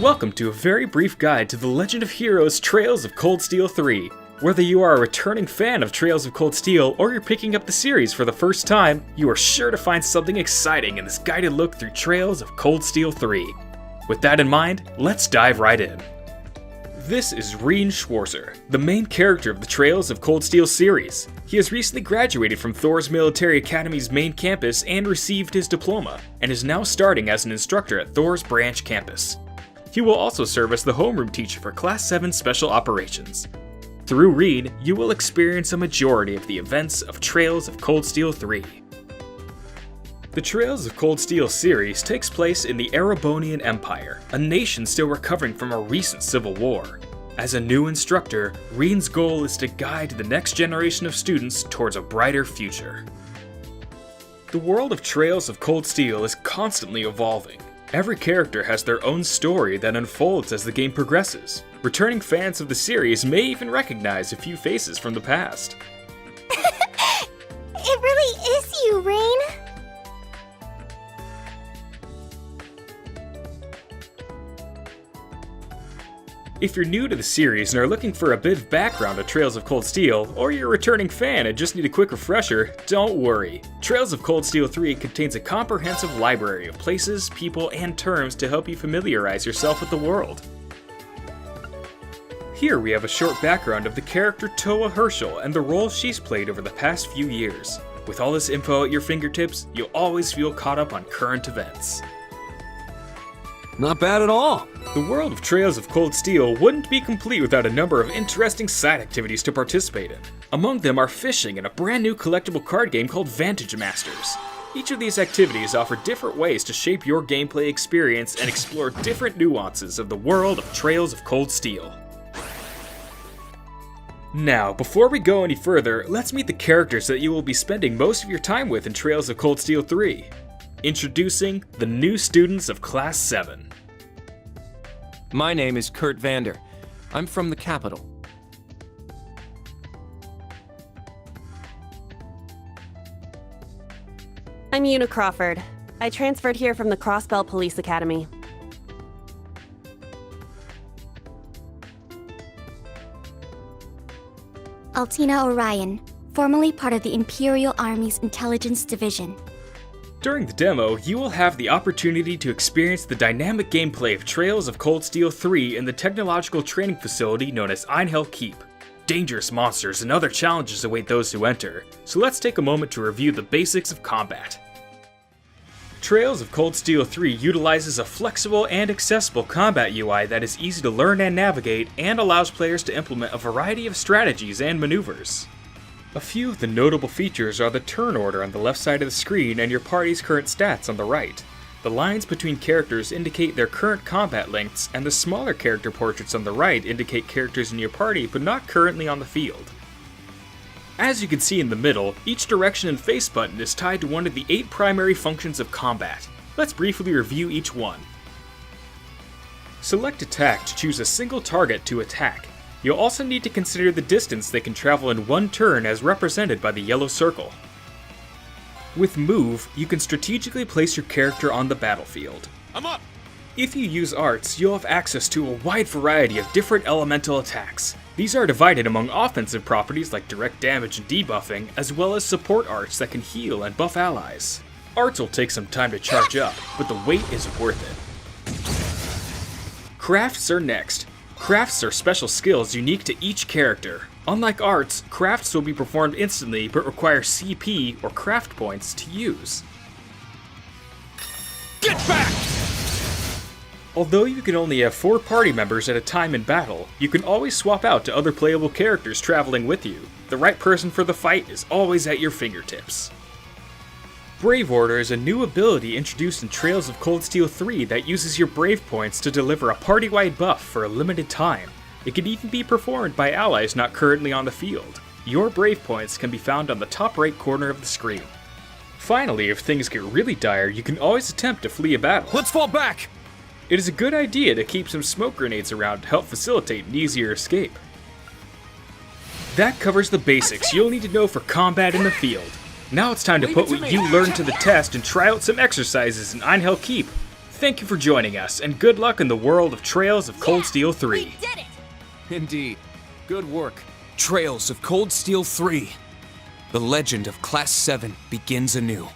Welcome to a very brief guide to The Legend of Heroes Trails of Cold Steel 3. Whether you are a returning fan of Trails of Cold Steel or you're picking up the series for the first time, you are sure to find something exciting in this guided look through Trails of Cold Steel 3. With that in mind, let's dive right in. This is Rean Schwarzer, the main character of the Trails of Cold Steel series. He has recently graduated from Thor's Military Academy's main campus and received his diploma, and is now starting as an instructor at Thor's branch campus. He will also serve as the homeroom teacher for Class 7 Special Operations. Through Rean, you will experience a majority of the events of Trails of Cold Steel 3. The Trails of Cold Steel series takes place in the Erebonian Empire, a nation still recovering from a recent civil war. As a new instructor, Rean's goal is to guide the next generation of students towards a brighter future. The world of Trails of Cold Steel is constantly evolving. Every character has their own story that unfolds as the game progresses. Returning fans of the series may even recognize a few faces from the past. It really is you, Rean! If you're new to the series and are looking for a bit of background on Trails of Cold Steel, or you're a returning fan and just need a quick refresher, don't worry. Trails of Cold Steel 3 contains a comprehensive library of places, people, and terms to help you familiarize yourself with the world. Here we have a short background of the character Toa Herschel and the role she's played over the past few years. With all this info at your fingertips, you'll always feel caught up on current events. Not bad at all. The world of Trails of Cold Steel wouldn't be complete without a number of interesting side activities to participate in. Among them are fishing and a brand new collectible card game called Vantage Masters. Each of these activities offer different ways to shape your gameplay experience and explore different nuances of the world of Trails of Cold Steel. Now, before we go any further, let's meet the characters that you will be spending most of your time with in Trails of Cold Steel 3. Introducing the new students of Class 7. My name is Kurt Vander. I'm from the capital. I'm Una Crawford. I transferred here from the Crossbell Police Academy. Altina Orion, formerly part of the Imperial Army's Intelligence Division. During the demo, you will have the opportunity to experience the dynamic gameplay of Trails of Cold Steel 3 in the technological training facility known as Einhell Keep. Dangerous monsters and other challenges await those who enter, so let's take a moment to review the basics of combat. Trails of Cold Steel 3 utilizes a flexible and accessible combat UI that is easy to learn and navigate, and allows players to implement a variety of strategies and maneuvers. A few of the notable features are the turn order on the left side of the screen and your party's current stats on the right. The lines between characters indicate their current combat lengths, and the smaller character portraits on the right indicate characters in your party but not currently on the field. As you can see in the middle, each direction and face button is tied to one of the 8 primary functions of combat. Let's briefly review each one. Select Attack to choose a single target to attack. You'll also need to consider the distance they can travel in one turn as represented by the yellow circle. With Move, you can strategically place your character on the battlefield. I'm up! If you use arts, you'll have access to a wide variety of different elemental attacks. These are divided among offensive properties like direct damage and debuffing, as well as support arts that can heal and buff allies. Arts will take some time to charge up, but the wait is worth it. Crafts are next. Crafts are special skills unique to each character. Unlike arts, crafts will be performed instantly but require CP or craft points to use. Get back! Although you can only have 4 party members at a time in battle, you can always swap out to other playable characters traveling with you. The right person for the fight is always at your fingertips. Brave Order is a new ability introduced in Trails of Cold Steel 3 that uses your Brave points to deliver a party-wide buff for a limited time. It can even be performed by allies not currently on the field. Your Brave points can be found on the top right corner of the screen. Finally, if things get really dire, you can always attempt to flee a battle. Let's fall back! It is a good idea to keep some smoke grenades around to help facilitate an easier escape. That covers the basics you'll need to know for combat in the field. Now it's time to put what you learned to the test and try out some exercises in Einhell Keep. Thank you for joining us, and good luck in the world of Trails of Cold Steel 3. We did it! Indeed. Good work. Trails of Cold Steel 3. The legend of Class 7 begins anew.